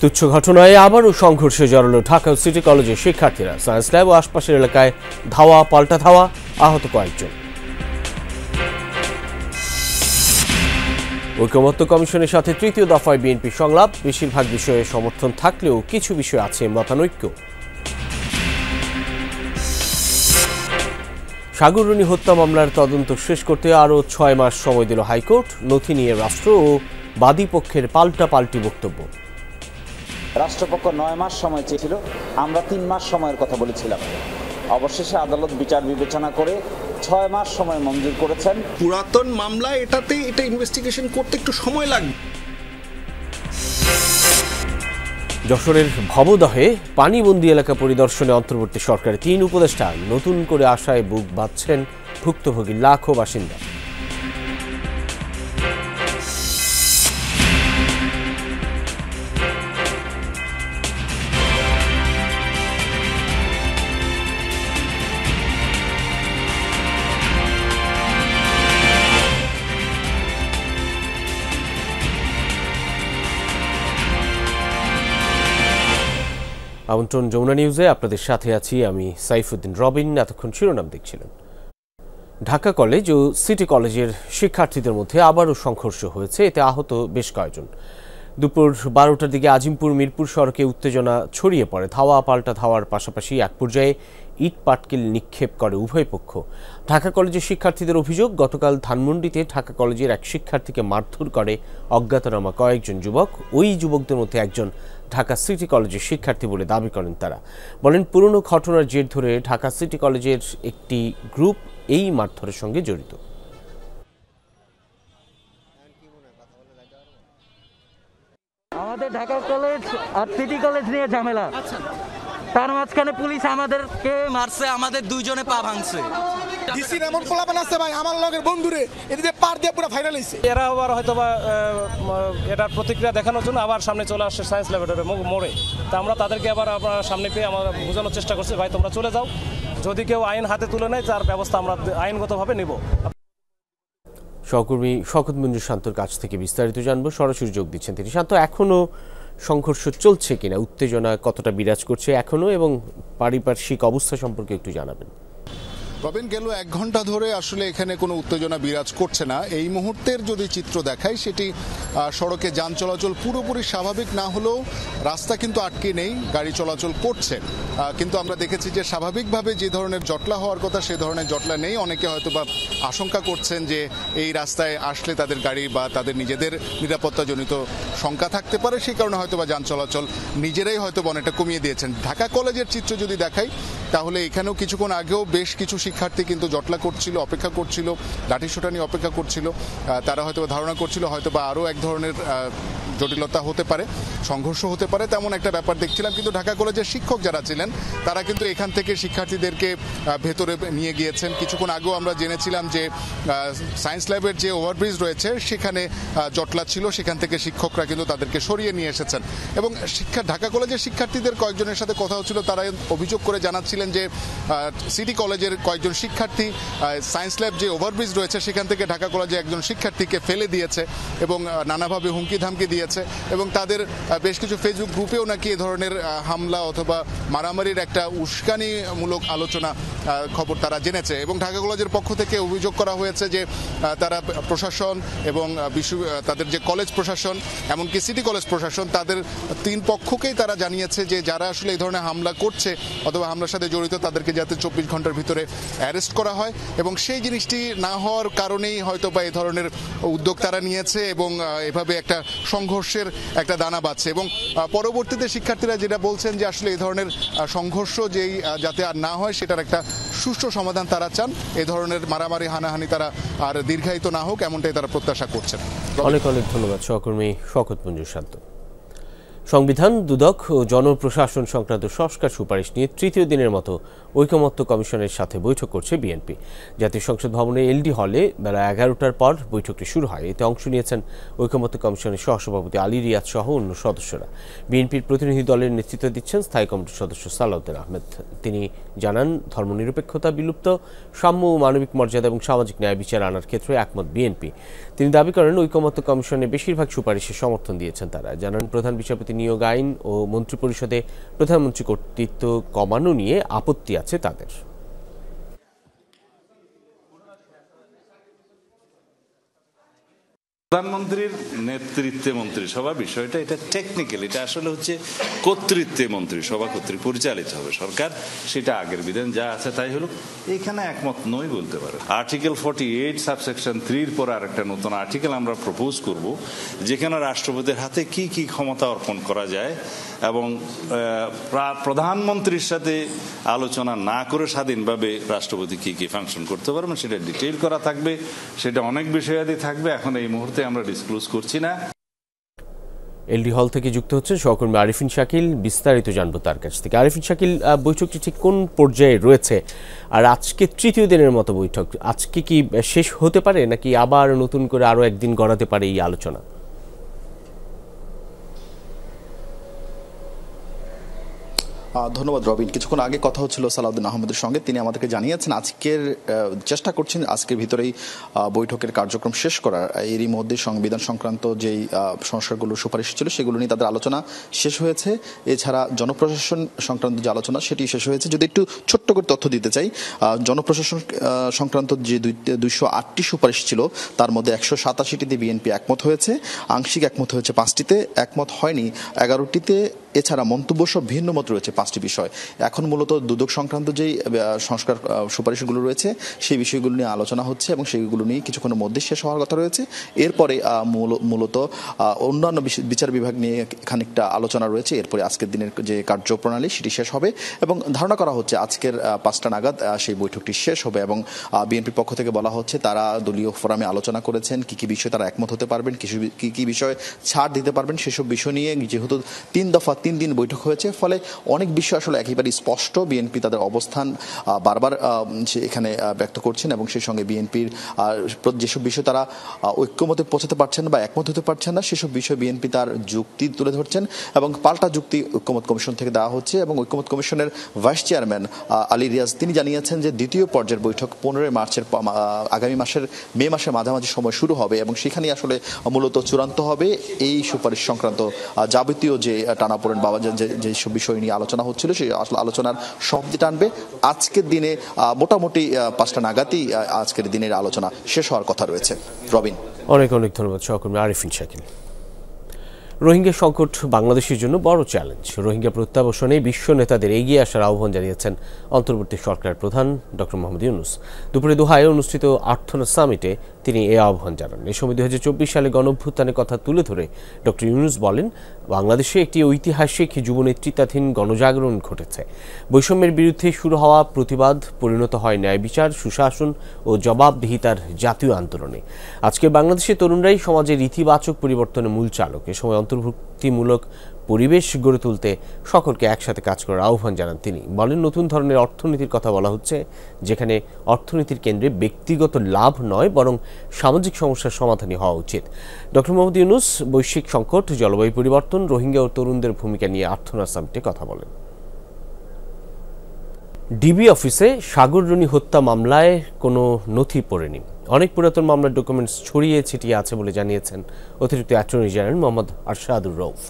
তুচ্ছ ঘটনায় আবারও সংঘর্ষে জড়ালো ঢাকা সিটি কলেজের শিক্ষার্থীরা। সায়েন্স ল্যাব ও আশপাশের এলাকায় ধাওয়া পাল্টা ধাওয়া, আহত কয়েকজন। ঐকমত্য কমিশনের সাথে তৃতীয় দফায় বিএনপি সংলাপ, বেশিরভাগ বিষয়ে সমর্থন থাকলেও কিছু বিষয় আছে মতানৈক্য। সাগররণী হত্যা মামলার তদন্ত শেষ করতে আরও 6 মাস সময় দিল হাইকোর্ট। নথি নিয়ে রাষ্ট্র ও বাদী পক্ষের পাল্টাপাল্টি বক্তব্য। রাষ্ট্রপক্ষ 9 মাস সময় চেয়েছিল, আমরা 3 মাস সময়ের কথা বলেছিলাম। অবশেষে আদালত বিচার বিবেচনা করে 6 মাস সময় মঞ্জুর করেছেন। পুরাতন মামলা, এটা ইনভেস্টিগেশন করতে একটু সময় লাগবে। যশোরের ভবদহে পানিবন্দী এলাকা পরিদর্শনে অন্তর্বর্তী সরকারের 3 উপদেষ্টা। নতুন করে আশায় বুক বাঁধছেন ভুক্তভোগী লাখো বাসিন্দা। আমন্ত্রণ যমুনা নিউজে, আপনাদের সাথে আছি আমি সাইফুদ্দিন রবিন। এতক্ষণ শিরোনাম দেখছিলেন। ঢাকা কলেজ ও সিটি কলেজের শিক্ষার্থীদের মধ্যে আবারও সংঘর্ষ হয়েছে, এতে আহত বেশ কয়েকজন। দুপুর 12টার দিকে আজিমপুর মিরপুর সড়কে উত্তেজনা ছড়িয়ে পড়ে। ধাওয়া পাল্টা ধাওয়ার পাশাপাশি এক পর্যায়ে ইট পাটকেল নিক্ষেপ করে উভয় পক্ষ। ঢাকা কলেজের শিক্ষার্থীদের অভিযোগ, গতকাল ধানমন্ডিতে ঢাকা কলেজের এক শিক্ষার্থীকে মারধর করে অজ্ঞাতনামা কয়েকজন যুবক। ওই যুবকদের মধ্যে একজন ঢাকা সিটি কলেজের শিক্ষার্থী বলে দাবি করেন তারা। বলেন, পুরনো ঘটনার জের ধরে ঢাকা সিটি কলেজের একটি গ্রুপ এই মারধরের সঙ্গে জড়িত। আমাদের ঢাকা কলেজ আর সিটি কলেজ নিয়ে ঝামেলা, তার মাঝখানে পুলিশ আমাদেরকে মারছে, আমাদের 2 জনে পা ভাঙছে। ডিসির এমন পোলাপান আছে ভাই, আমার লগের বন্ধুরে এদিকে পার দিয়ে পুরো ভাইরাল হইছে। এরা আবার হয়তোবা এটার প্রতিক্রিয়া দেখানোর জন্য আবার সামনে চলে আসছে সায়েন্স ল্যাবরেটরি মোড়ে। তা আমরা তাদেরকে আবার আপনার সামনে পেয়ে আমরা বোঝানোর চেষ্টা করছি, ভাই তোমরা চলে যাও, যদি কেউ আইন হাতে তুলে নেয় তার ব্যবস্থা আমরা আইনগতভাবে নেব। সহকর্মী শওকত মঞ্জুর শান্তর কাছ থেকে বিস্তারিত জানবো, সরাসরি যোগ দিচ্ছেন তিনি। শান্ত, এখনো সংঘর্ষ চলছে কিনা, উত্তেজনা কতটা বিরাজ করছে এখনো, এবং পারিপার্শ্বিক অবস্থা সম্পর্কে একটু জানাবেন। রবিন, গেল 1 ঘন্টা ধরে আসলে এখানে কোনো উত্তেজনা বিরাজ করছে না। এই মুহূর্তের যদি চিত্র দেখাই, সেটি সড়কে যান চলাচল পুরোপুরি স্বাভাবিক না হলেও রাস্তা কিন্তু আটকে নেই, গাড়ি চলাচল করছে। কিন্তু আমরা দেখেছি যে স্বাভাবিকভাবে যে ধরনের জটলা হওয়ার কথা সে ধরনের জটলা নেই। অনেকে হয়তোবা আশঙ্কা করছেন যে এই রাস্তায় আসলে তাদের গাড়ি বা তাদের নিজেদের নিরাপত্তাজনিত শঙ্কা থাকতে পারে, সেই কারণে হয়তোবা যান চলাচল নিজেরাই হয়তো অনেকটা কমিয়ে দিয়েছেন। ঢাকা কলেজের চিত্র যদি দেখাই, তাহলে এখানেও কিছুক্ষণ আগেও বেশ কিছু শিক্ষার্থী কিন্তু জটলা করছিল, অপেক্ষা করছিল, লাঠিসোঁটা নিয়ে অপেক্ষা করছিল। তারা হয়তো ধারণা করছিল হয়তো বা আরও এক ধরনের জটিলতা হতে পারে, সংঘর্ষ হতে পারে, তেমন একটা ব্যাপার দেখছিলাম। কিন্তু ঢাকা কলেজের শিক্ষক যারা ছিলেন তারা কিন্তু এখান থেকে শিক্ষার্থীদেরকে ভেতরে নিয়ে গিয়েছেন। কিছুক্ষণ আগেও আমরা জেনেছিলাম যে সায়েন্স ল্যাবের যে ওভারব্রিজ রয়েছে সেখানে জটলা ছিল, সেখান থেকে শিক্ষকরা কিন্তু তাদেরকে সরিয়ে নিয়ে এসেছেন। এবং ঢাকা কলেজের শিক্ষার্থীদের কয়েকজনের সাথে কথা হচ্ছিল, তারা অভিযোগ করে জানাচ্ছিলেন যে সিটি কলেজের কয়েকজন শিক্ষার্থী সায়েন্স ল্যাব যে ওভারব্রিজ রয়েছে সেখান থেকে ঢাকা কলেজে একজন শিক্ষার্থীকে ফেলে দিয়েছে এবং নানাভাবে হুমকি ধামকি দিয়েছে। এবং তাদের বেশ কিছু ফেসবুক গ্রুপেও নাকি এ ধরনের হামলা অথবা মারামারির একটা উস্কানিমূলক আলোচনা খবর তারা জেনেছে। এবং ঢাকা কলেজের পক্ষ থেকে অভিযোগ করা হয়েছে যে তারা প্রশাসন এবং তাদের যে কলেজ প্রশাসন, এমনকি সিটি কলেজ প্রশাসন, তাদের 3 পক্ষকেই তারা জানিয়েছে যে যারা আসলে এই ধরনের হামলা করছে অথবা হামলার সাথে জড়িত তাদেরকে যাতে 24 ঘন্টার ভিতরে অ্যারেস্ট করা হয়। এবং সেই জিনিসটি না হওয়ার কারণেই হয়তো বা এই ধরনের উদ্যোগ তারা নিয়েছে এবং এভাবে একটা সংঘর্ষের একটা দানা বাঁধছে। এবং পরবর্তীতে শিক্ষার্থীরা যেটা বলছেন যে আসলে এই ধরনের সংঘর্ষ যেই যাতে আর না হয় সেটার একটা সুষ্ঠু সমাধান তারা চান। এই ধরনের মারামারি হানাহানি তারা আর দীর্ঘায়িত না হোক, এমনটাই তারা প্রত্যাশা করছেন। অনেক অনেক ধন্যবাদ সহকর্মী শওকত মঞ্জুর শান্ত। সংবিধান, দুদক ও জনপ্রশাসন সংক্রান্ত সংস্কার সুপারিশ নিয়ে তৃতীয় দিনের মতো ঐকমত্য কমিশনের সাথে বৈঠক করছে বিএনপি। জাতীয় সংসদ ভবনে এলডি হলে বেলা 11টার পর বৈঠকটি শুরু হয়। এতে অংশ নিয়েছেন ঐকমত্য কমিশনের সহসভাপতি আলী রিয়াদ সহ অন্য সদস্যরা। বিএনপির প্রতিনিধি দলের নেতৃত্ব দিচ্ছেন স্থায়ী কমিটির সদস্য সালাউদ্দিন আহমেদ। তিনি জানান, ধর্মনিরপেক্ষতা বিলুপ্ত, সাম্য ও মানবিক মর্যাদা এবং সামাজিক ন্যায় বিচার আনার ক্ষেত্রে একমত বিএনপি। তিনি দাবি করেন, ঐকমত্য কমিশনে বেশিরভাগ সুপারিশে সমর্থন দিয়েছেন তারা। জানান, প্রধান বিচারপতি নিয়োগ আইন ও মন্ত্রিপরিষদে প্রধানমন্ত্রী কর্তৃত্ব কমানো নিয়ে আপত্তি আছে তাদের। প্রধানমন্ত্রীর নেতৃত্বে মন্ত্রিসভা বিষয়টা এটা টেকনিক্যাল, এটা আসলে হচ্ছে কর্তৃত্বে মন্ত্রিসভা কর্তৃক পরিচালিত হবে সরকার, সেটা আগের বিধান যা আছে তাই হলো। এইখানে একমত নই বলতে পারে। আর্টিকেল 48 সাবসেকশন 3 পর আর একটা নতুন আর্টিকেল আমরা প্রপোজ করব, যেখানে রাষ্ট্রপতির হাতে কি কি ক্ষমতা অর্পণ করা যায় এবং প্রধানমন্ত্রীর সাথে আলোচনা না করে স্বাধীনভাবে রাষ্ট্রপতি কি কি ফাংশন করতে পারবেন সেটা ডিটেইল করা থাকবে। সেটা অনেক বিষয়াদি থাকবে, এখন এই মুহূর্তে আমরা ডিসক্লোজ করছি না। এলডি হল থেকে যুক্ত হচ্ছেন সহকর্মী আরিফিন শাকিল, বিস্তারিত জানবো তার কাছ থেকে। আরিফিন শাকিল, বৈঠকটি ঠিক কোন পর্যায়ে রয়েছে, আর আজকে তৃতীয় দিনের মতো বৈঠক, আজকে কি শেষ হতে পারে নাকি আবার নতুন করে আরো একদিন গড়াতে পারে এই আলোচনা? ধন্যবাদ রবিন। কিছুক্ষণ আগে কথা হচ্ছিল সালাউদ্দিন আহমেদের সঙ্গে, তিনি আমাদেরকে জানিয়েছেন আজকের চেষ্টা করছেন আজকের ভিতরেই বৈঠকের কার্যক্রম শেষ করার। এরই মধ্যে সংবিধান সংক্রান্ত যেই সংস্কারগুলোর সুপারিশ ছিল সেগুলো নিয়ে তাদের আলোচনা শেষ হয়েছে। এছাড়া জনপ্রশাসন সংক্রান্ত যে আলোচনা সেটি শেষ হয়েছে। যদি একটু ছোট্ট করে তথ্য দিতে চাই, জনপ্রশাসন সংক্রান্ত যে 208টি সুপারিশ ছিল তার মধ্যে 187টিতে বিএনপি একমত হয়েছে, আংশিক একমত হয়েছে 5টিতে, একমত হয়নি 11টিতে। এছাড়া মন্তব্য সব ভিন্ন মত রয়েছে 5টি বিষয়। এখন মূলত দুদক সংক্রান্ত যেই সংস্কার সুপারিশগুলো রয়েছে সেই বিষয়গুলো নিয়ে আলোচনা হচ্ছে এবং সেইগুলো নিয়ে কিছুক্ষণের মধ্যে শেষ হওয়ার কথা রয়েছে। এরপরে মূলত অন্যান্য বিচার বিভাগ নিয়ে খানিকটা আলোচনা রয়েছে। এরপরে আজকের দিনের যে কার্যপ্রণালী সেটি শেষ হবে এবং ধারণা করা হচ্ছে আজকের 5টা নাগাদ সেই বৈঠকটি শেষ হবে। এবং বিএনপির পক্ষ থেকে বলা হচ্ছে তারা দলীয় ফোরামে আলোচনা করেছেন কি কি বিষয়ে তারা একমত হতে পারবেন, কি কি বিষয়ে ছাড় দিতে পারবেন, সেসব বিষয় নিয়ে যেহেতু 3 দফা 3 দিন বৈঠক হয়েছে, ফলে অনেক বিষয় আসলে একেবারে স্পষ্ট। বিএনপি তাদের অবস্থান বারবার এখানে ব্যক্ত করছেন এবং সেই সঙ্গে বিএনপির যেসব বিষয় তারা ঐক্যমতে পৌঁছাতে পারছেন বা একমত হতে পারছেন না সেসব বিষয় বিএনপি তার যুক্তি তুলে ধরছেন এবং পাল্টা যুক্তি ঐক্যমত কমিশন থেকে দেওয়া হচ্ছে। এবং ঐক্যমত কমিশনের ভাইস চেয়ারম্যান আলী রিয়াজ তিনি জানিয়েছেন যে দ্বিতীয় পর্যায়ের বৈঠক 15 মার্চের আগামী মাসের মে মাসের মাঝামাঝি সময় শুরু হবে এবং সেখানেই আসলে মূলত চূড়ান্ত হবে এই সুপারিশ সংক্রান্ত যাবতীয় যে টানাপোড়েন বা যেসব বিষয় নিয়ে আলোচনা হচ্ছিল সেই আলোচনার শব্দ টানবে। আজকের দিনে মোটামুটি 5টা নাগাদই আজকের দিনের আলোচনা শেষ হওয়ার কথা রয়েছে। রবিন, অনেক অনেক ধন্যবাদ সহকর্মী আরিফিন শাকিল। রোহিঙ্গা সংকট বাংলাদেশের জন্য বড় চ্যালেঞ্জ। রোহিঙ্গা প্রত্যাবাসনে বিশ্ব নেতাদের এগিয়ে আসার আহ্বান জানিয়েছেন অন্তর্বর্তী সরকারের প্রধান ডক্টর মোহাম্মদ ইউনূস। দুপুরে দোহায় অনুষ্ঠিত আর্থনা সামিটে তিনি এই আহ্বান জানান। এ সময় 2024 সালে গণঅভ্যুত্থানের কথা তুলে ধরে ডক্টর ইউনূস বলেন, বাংলাদেশে একটি ঐতিহাসিক যুবনেতৃত্বাধীন গণজাগরণ ঘটেছে। বৈষম্যের বিরুদ্ধে শুরু হওয়া প্রতিবাদ পরিণত হয় ন্যায় বিচার, সুশাসন ও জবাবদিহিতার জাতীয় আন্দোলনে। আজকে বাংলাদেশের তরুণরাই সমাজের ইতিবাচক পরিবর্তনের মূল চালক। এ সময় অন্তর্ভুক্তিমূলক পরিবেশ গড়ে তুলতে সকলকে একসাথে কাজ করার আহ্বান জানান তিনি। বলেন, নতুন ধরনের অর্থনীতির কথা বলা হচ্ছে, যেখানে অর্থনীতির কেন্দ্রে ব্যক্তিগত লাভ নয় বরং সামাজিক সমস্যার সমাধানই হওয়া উচিত। ডক্টর মোহাম্মদ ইউনূস বৈশ্বিক সংকট, জলবায়ু পরিবর্তন, রোহিঙ্গা ও তরুণদের ভূমিকা নিয়ে আর্থনা সামিটে কথা বলেন। ডিবি অফিসে সাগররুনি হত্যা মামলায় কোনো নথি পড়েনি। অনেক পুরাতন মামলার ডকুমেন্টস ছড়িয়ে ছিটিয়ে আছে বলে জানিয়েছেন অতিরিক্ত অ্যাটর্নি জেনারেল মোহাম্মদ আরশাদুর রউফ।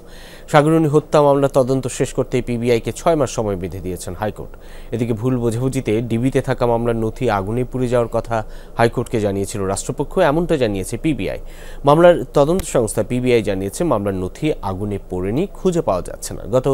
সাগররুনি হত্যা মামলা তদন্ত শেষ করতে পিবিআইকে 6 মাস সময় বেঁধে দিয়েছেন হাইকোর্ট। এদিকে ভুল বোঝাবুঝিতে ডিবিতে থাকা মামলার নথি আগুনে পুড়ে যাওয়ার কথা হাইকোর্টকে জানিয়েছিল রাষ্ট্রপক্ষ, এমনটা জানিয়েছে পিবিআই। মামলার তদন্ত সংস্থা পিবিআই জানিয়েছে মামলার নথি আগুনে পড়েনি, খুঁজে পাওয়া যাচ্ছে না। গত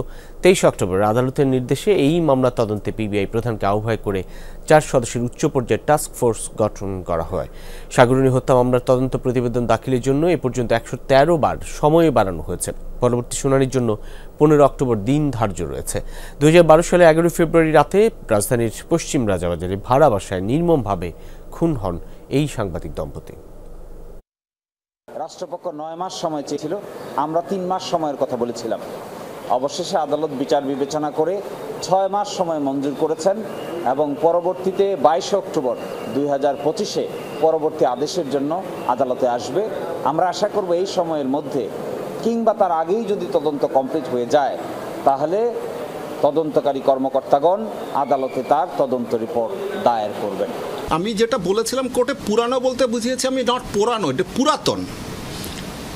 23 অক্টোবর আদালতের নির্দেশে এই মামলা তদন্তে পিবিআই প্রধানকে আহ্বান করে 4 সদস্যের উচ্চ পর্যায়ের টাস্ক ফোর্স গঠন করা হয়। সাগররুনি হত্যা মামলার তদন্ত প্রতিবেদন দাখিলের জন্য এ পর্যন্ত 113 বার সময় বাড়ানো হয়েছে। পরবর্তী শুনানির জন্য 15 অক্টোবর দিন ধার্য রয়েছে। 2012 সালে 11 ফেব্রুয়ারি রাতে রাজধানীর পশ্চিম রাজাবাজারে ভাড়া বাসায় নির্মমভাবে খুন হন এই সাংবাদিক দম্পতি। রাষ্ট্রপক্ষ 9 মাস সময় চেয়েছিল, আমরা 3 মাস সময়ের কথা বলেছিলাম। অবশেষে আদালত বিচার বিবেচনা করে 6 মাস সময় মঞ্জুর করেছেন এবং পরবর্তীতে 22 অক্টোবর 2025-এ পরবর্তী আদেশের জন্য আদালতে আসবে। আমরা আশা করব এই সময়ের মধ্যে কিংবা তার আগেই যদি তদন্ত কমপ্লিট হয়ে যায় তাহলে তদন্তকারী কর্মকর্তাগণ আদালতে তার তদন্ত রিপোর্ট দায়ের করবেন। আমি যেটা বলেছিলাম কোর্টে পুরানো বলতে বুঝিয়েছি আমি, নট পুরানো, এটা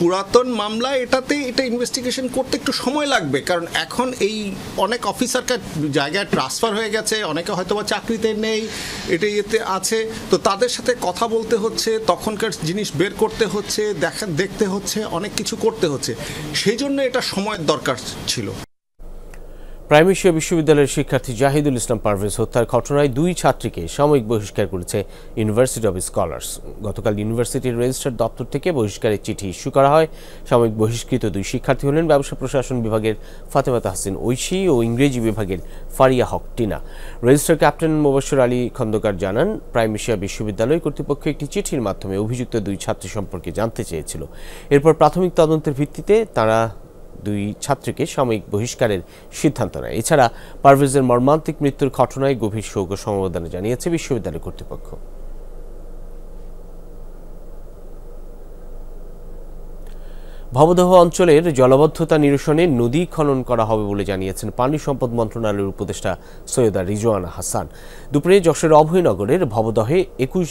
পুরাতন মামলা। এটা ইনভেস্টিগেশন করতে একটু সময় লাগবে, কারণ এখন এই অনেক অফিসারকে জায়গায় ট্রান্সফার হয়ে গেছে, অনেকে হয়তো বা চাকরিতে নেই, এতে আছে, তো তাদের সাথে কথা বলতে হচ্ছে, তখনকার জিনিস বের করতে হচ্ছে, দেখতে হচ্ছে, অনেক কিছু করতে হচ্ছে, সেই জন্য এটা সময়ের দরকার ছিল। প্রাইম এশিয়া বিশ্ববিদ্যালয়ের শিক্ষার্থী জাহিদুল ইসলাম পারভেজ হত্যার ঘটনায় 2 ছাত্রীকে সাময়িক বহিষ্কার করেছে ইউনিভার্সিটি অব স্কলার্স। গতকাল ইউনিভার্সিটির রেজিস্ট্রার দপ্তর থেকে বহিষ্কারের চিঠি ইস্যু করা হয়। সাময়িক বহিষ্কৃত 2 শিক্ষার্থী হলেন ব্যবসা প্রশাসন বিভাগের ফাতেমা তাহসিন ঐশী ও ইংরেজি বিভাগের ফারিয়া হক টিনা। রেজিস্ট্রার ক্যাপ্টেন মোবাশ্বের আলী খন্দকার জানান, প্রাইম এশিয়া বিশ্ববিদ্যালয় কর্তৃপক্ষ একটি চিঠির মাধ্যমে অভিযুক্ত 2 ছাত্রী সম্পর্কে জানতে চেয়েছিল। এরপর প্রাথমিক তদন্তের ভিত্তিতে তারা 2 ছাত্রীকে সাময়িক বহিষ্কারের সিদ্ধান্ত নেয়। এছাড়া পারভেজের মর্মান্তিক মৃত্যুর ঘটনায় গভীর শোক ও সমবেদনা জানিয়েছে বিশ্ববিদ্যালয় কর্তৃপক্ষ। ভবদহ অঞ্চলের জলাবদ্ধতা নিরসনে নদী খনন করা হবে বলে জানিয়েছেন পানি সম্পদ মন্ত্রণালয়ের উপদেষ্টা সৈয়দা রিজওয়ানা হাসান। দুপুরে যশোরের অভয়নগরের ভবদহে 21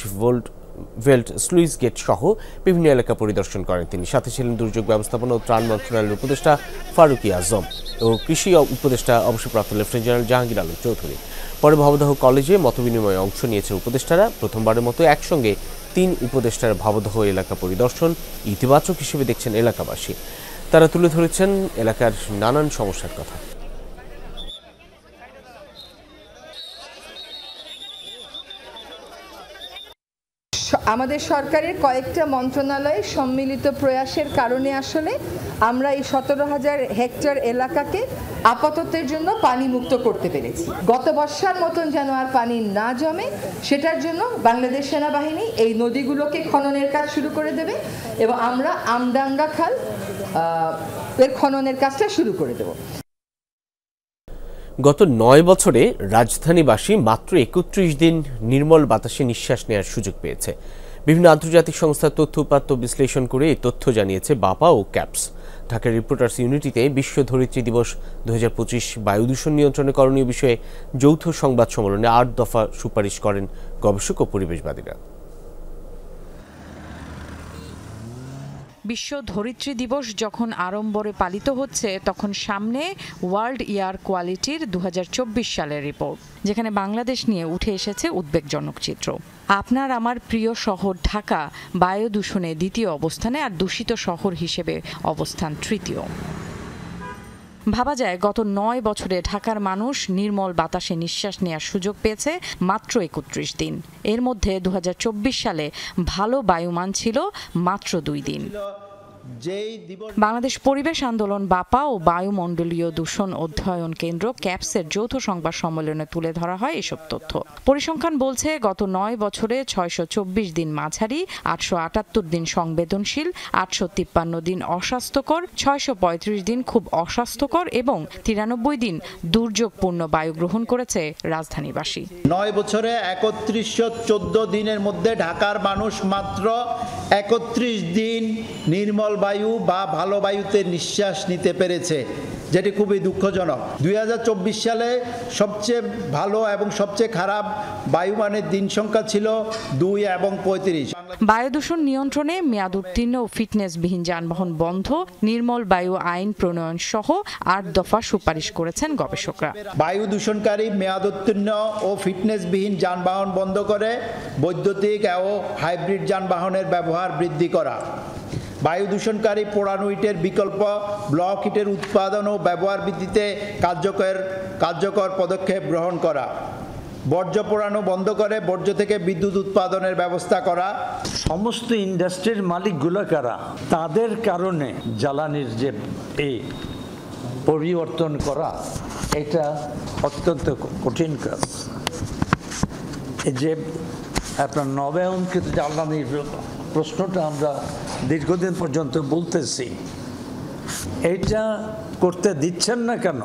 ভেল্ট স্লুইস গেট সহ বিভিন্ন এলাকা পরিদর্শন করেন তিনি। সাথে ছিলেন দুর্যোগ ব্যবস্থাপনা ও ত্রাণ মন্ত্রণালয়ের উপদেষ্টা ফারুকি আজম ও কৃষি উপদেষ্টা অবসরপ্রাপ্ত লেফটেন্যান্ট জেনারেল জাহাঙ্গীর আলম চৌধুরী। পরে ভবদহ কলেজে মতবিনিময়ে অংশ নিয়েছেন উপদেষ্টারা। প্রথমবারের মতো একসঙ্গে 3 উপদেষ্টার ভবদহ এলাকা পরিদর্শন ইতিবাচক হিসেবে দেখছেন এলাকাবাসী। তারা তুলে ধরেছেন এলাকার নানান সমস্যার কথা। আমাদের সরকারের কয়েকটা মন্ত্রণালয়ের সম্মিলিত প্রয়াসের কারণে আসলে আমরা এই 17,000 হেক্টর এলাকাকে আপাততের জন্য পানি মুক্ত করতে পেরেছি। গত বর্ষার মতন যেন আর পানি না জমে সেটার জন্য বাংলাদেশ সেনাবাহিনী এই নদীগুলোকে খননের কাজ শুরু করে দেবে এবং আমরা আমডাঙ্গা খাল এর খননের কাজটা শুরু করে দেব। গত 9 বছরে রাজধানীবাসী মাত্র 31 দিন নির্মল বাতাসে নিঃশ্বাস নেওয়ার সুযোগ পেয়েছে। বিভিন্ন আন্তর্জাতিক সংস্থার তথ্য উপাত্ত বিশ্লেষণ করে এই তথ্য জানিয়েছে বাপা ও ক্যাপস। ঢাকা রিপোর্টার্স ইউনিটিতে বিশ্ব ধরিত্রী দিবস 2025 বায়ু দূষণ নিয়ন্ত্রণে করণীয় বিষয়ে যৌথ সংবাদ সম্মেলনে 8 দফা সুপারিশ করেন গবেষক ও পরিবেশবাদীরা। বিশ্ব ধরিত্রী দিবস যখন আড়ম্বরে পালিত হচ্ছে তখন সামনে ওয়ার্ল্ড এয়ার কোয়ালিটির 2024 সালের রিপোর্ট, যেখানে বাংলাদেশ নিয়ে উঠে এসেছে উদ্বেগজনক চিত্র। আপনার আমার প্রিয় শহর ঢাকা বায়ু দূষণে 2য় অবস্থানে আর দূষিত শহর হিসেবে অবস্থান 3য়। ভাবা যায় গত 9 বছরে ঢাকার মানুষ নির্মল বাতাসে নিঃশ্বাস নেওয়ার সুযোগ পেয়েছে মাত্র 31 দিন। এর মধ্যে 2024 সালে ভালো বায়ুমান ছিল মাত্র 2 দিন। বাংলাদেশ পরিবেশ আন্দোলন বাপা ও বায়ুমণ্ডলীয় দূষণ অধ্যয়ন কেন্দ্র ক্যাপসের যৌথ সংবাদ সম্মেলনে তুলে ধরা হয় এসব তথ্য। পরিসংখ্যান বলছে গত 9 বছরে 624 দিন মাঝারি, 878 দিন সংবেদনশীল, 853 দিন অস্বাস্থ্যকর, 635 দিন খুব অস্বাস্থ্যকর এবং 93 দিন দুর্যোগপূর্ণ বায়ু গ্রহণ করেছে রাজধানীবাসী। 9 বছরে 3114 দিনের মধ্যে ঢাকার মানুষ মাত্র 31 দিন নির্মল বায়ু বা ভালো বায়ুতে নিঃশ্বাস নিতে পেরেছে, যেটি খুবই দুঃখজনক। 2024 সালে সবচেয়ে ভালো এবং সবচেয়ে খারাপ বায়ুমানের দিন সংখ্যা ছিল 2 এবং 35। বায়ু দূষণ নিয়ন্ত্রণে মেয়াদ উত্তীর্ণ ও ফিটনেসবিহীন যানবাহন বন্ধ, নির্মল বায়ু আইন প্রণয়ন সহ 8 দফা সুপারিশ করেছেন গবেষকরা। বায়ু দূষণকারী মেয়াদ উত্তীর্ণ ও ফিটনেসবিহীন যানবাহন বন্ধ করে বৈদ্যুতিক ও হাইব্রিড যানবাহনের ব্যবহার বৃদ্ধি করা, বায়ু দূষণকারী পোড়ানো ইটের বিকল্প ব্লক ইটের উৎপাদন ও ব্যবহার বৃদ্ধিতে কার্যকর পদক্ষেপ গ্রহণ করা, বর্জ্য পোড়ানো বন্ধ করে বর্জ্য থেকে বিদ্যুৎ উৎপাদনের ব্যবস্থা করা। সমস্ত ইন্ডাস্ট্রির মালিকগুলো কারা, তাদের কারণে জ্বালানির যে এই পরিবর্তন করা এটা অত্যন্ত কঠিন কাজ। এই যে আপনার নবায়নকৃত জ্বালানির প্রশ্নটা আমরা দীর্ঘদিন পর্যন্ত বলতেছি, এটা করতে দিচ্ছেন না কেন?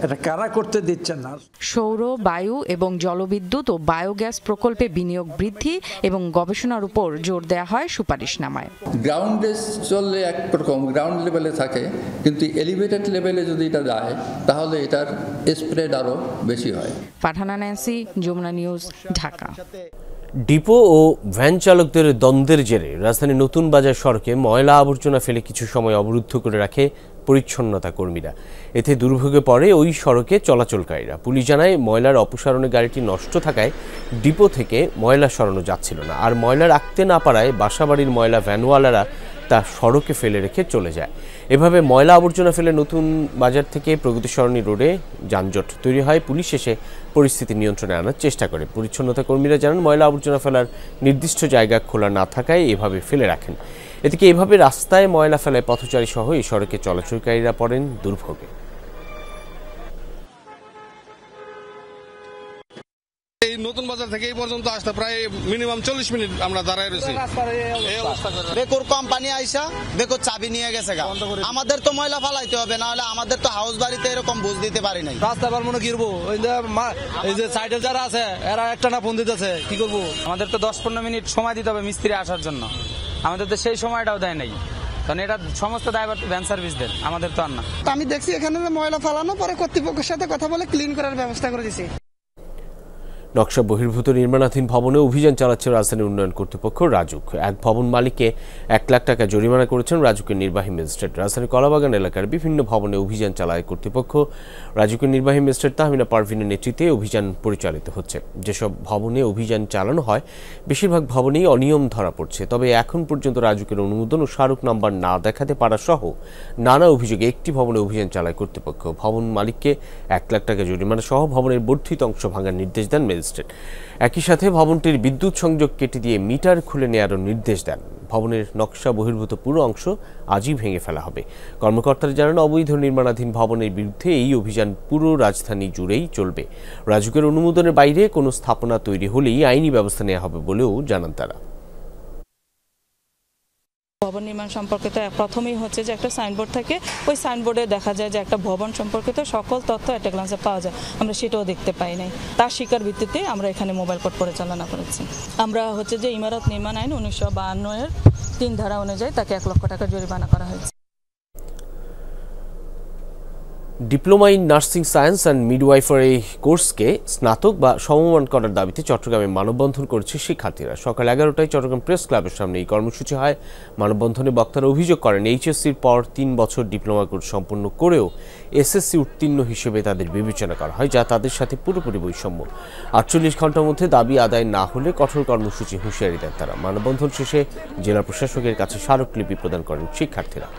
এটা কারা করতে দিচ্ছেন না? সৌর, বায়ু এবং জলবিদ্যুৎ ও বায়োগ্যাস প্রকল্পে বিনিয়োগ বৃদ্ধি এবং গবেষণার উপর জোর দেওয়া হয় সুপারিশনামায়। গ্রাউন্ডে চললে একরকম গ্রাউন্ড লেভেলে থাকে, কিন্তু এলিভেটেড লেভেলে যদি এটা যায় তাহলে এটার স্প্রেড আরও বেশি হয়। পাঠানা Nancy, Jamuna news, Dhaka. Depot ও ভ্যান চালকদের দ্বন্দ্বের জেরে রাজধানীর নতুন বাজার সড়কে ময়লা আবর্জনা ফেলে কিছু সময় অবরুদ্ধ করে রাখে পরিচ্ছন্নতা কর্মীরা। এতে দুর্ভোগে পড়ে ওই সড়কে চলাচলকারীরা। পুলিশ জানায়, ময়লার অপসারণে গাড়িটি নষ্ট থাকায় ডিপো থেকে ময়লা সরানো যাচ্ছিল না। আর ময়লা রাখতে না পারায় বাসাবাড়ির ময়লা ভ্যানওয়ালারা তা সড়কে ফেলে রেখে চলে যায়। এভাবে ময়লা আবর্জনা ফেলে নতুন বাজার থেকে প্রগতি সরণি রোডে যানজট তৈরি হয়। পুলিশ এসে পরিস্থিতি নিয়ন্ত্রণে আনার চেষ্টা করে। পরিচ্ছন্নতা কর্মীরা জানান, ময়লা আবর্জনা ফেলার নির্দিষ্ট জায়গা খোলা না থাকায় এভাবে ফেলে রাখেন। এদিকে এভাবে রাস্তায় ময়লা ফেলায় পথচারী সহ এই সড়কে চলাচলকারীরা পড়েন দুর্ভোগে। এই নতুন বাজার থেকে এই পর্যন্ত আসতে প্রায় মিনিমাম 40 মিনিট আমরা দাঁড়ায় রয়েছি। বেকুর কোম্পানি আইসা বেকুর চাবি নিয়ে গেছে। আমাদের তো ময়লা ফালাইতে হবে, না হলে আমাদের তো হাউস বাড়িতে এরকম বুঝ দিতে পারি নাই। রাস্তা বার মনে কিরবো, এই যে সাইডে যারা আছে এরা একটা না ফোন দিতেছে, কি করবো? আমাদের তো 10-15 মিনিট সময় দিতে হবে মিস্ত্রি আসার জন্য, আমাদের তো সেই সময়টাও দেয় নাই। কারণ এটা সমস্ত ড্রাইভার ভ্যান সার্ভিস দেন, আমাদের তো আর না। আমি দেখছি এখানে ময়লা ফালানো, পরে কর্তৃপক্ষের সাথে কথা বলে ক্লিন করার ব্যবস্থা করে দিছি। নকশা বহির্ভূত নির্মাণাধীন ভবনে অভিযান চালাচ্ছে রাজধানী উন্নয়ন কর্তৃপক্ষ রাজুক। এক ভবন মালিককে 1 লাখ টাকা জরিমানা করেছেন রাজুকের নির্বাহী ম্যাজিস্ট্রেট। রাজধানী কলাবাগান এলাকার বিভিন্ন ভবনে অভিযান চালায় কর্তৃপক্ষ। রাজুকের নির্বাহী ম্যাজিস্ট্রেট তাহমিনা পারভিনের নেতৃত্বে অভিযান পরিচালিত হচ্ছে। যেসব ভবনে অভিযান চালানো হয় বেশিরভাগ ভবনেই অনিয়ম ধরা পড়ছে। তবে এখন পর্যন্ত রাজুকের অনুমোদন ও স্মারক নাম্বার না দেখাতে পারা সহ নানা অভিযোগে একটি ভবনে অভিযান চালায় কর্তৃপক্ষ। ভবন মালিককে 1 লাখ টাকা জরিমানা সহ ভবনের বর্ধিত অংশ ভাঙার নির্দেশ দেন ম্যাজিস্ট্রেট। একই সাথে ভবনটির বিদ্যুৎ সংযোগ কেটে দিয়ে মিটার খুলে নেওয়ারও নির্দেশ দেন। ভবনের নকশা বহির্ভূত পুরো অংশ আজই ভেঙে ফেলা হবে। কর্মকর্তারা জানান, অবৈধ নির্মাণাধীন ভবনের বিরুদ্ধে এই অভিযান পুরো রাজধানী জুড়েই চলবে। রাজুকের অনুমোদনের বাইরে কোনো স্থাপনা তৈরি হলেই আইনি ব্যবস্থা নেওয়া হবে বলেও জানান তারা। ভবন নির্মাণ সম্পর্কিত প্রথমেই হচ্ছে যে একটা সাইনবোর্ড থাকে, ওই সাইনবোর্ডে দেখা যায় যে একটা ভবন সম্পর্কিত সকল তথ্য একটা গ্লান্সে পাওয়া যায়। আমরা সেটাও দেখতে পাই নাই। তার শিকার ভিত্তিতে আমরা এখানে মোবাইল কোর্ট পরিচালনা করেছি। আমরা হচ্ছে যে ইমারত নির্মাণ আইন 1952 এর 3 ধারা অনুযায়ী তাকে 1 লক্ষ টাকা জরিমানা করা হয়েছে। Diploma in nursing science and midwifery কোর্সকে স্নাতক বা সমমান করার দাবিতে চট্টগ্রামে মানববন্ধন করেছে শিক্ষার্থীরা। সকাল 11টায় চট্টগ্রাম প্রেস ক্লাবের সামনে এই কর্মসূচি হয়। মানববন্ধনে বক্তারা অভিযোগ করেন, এইচএসসির পর 3 বছর ডিপ্লোমা কোর্স সম্পন্ন করেও এসএসসি উত্তীর্ণ হিসেবে তাদের বিবেচনা করা হয়, যা তাদের সাথে পুরোপুরি বৈষম্য। 48 ঘন্টার মধ্যে দাবি আদায় না হলে কঠোর কর্মসূচি হুঁশিয়ারি দেন তারা। মানববন্ধন শেষে জেলা প্রশাসকের কাছে স্মারকলিপি প্রদান করেন শিক্ষার্থীরা।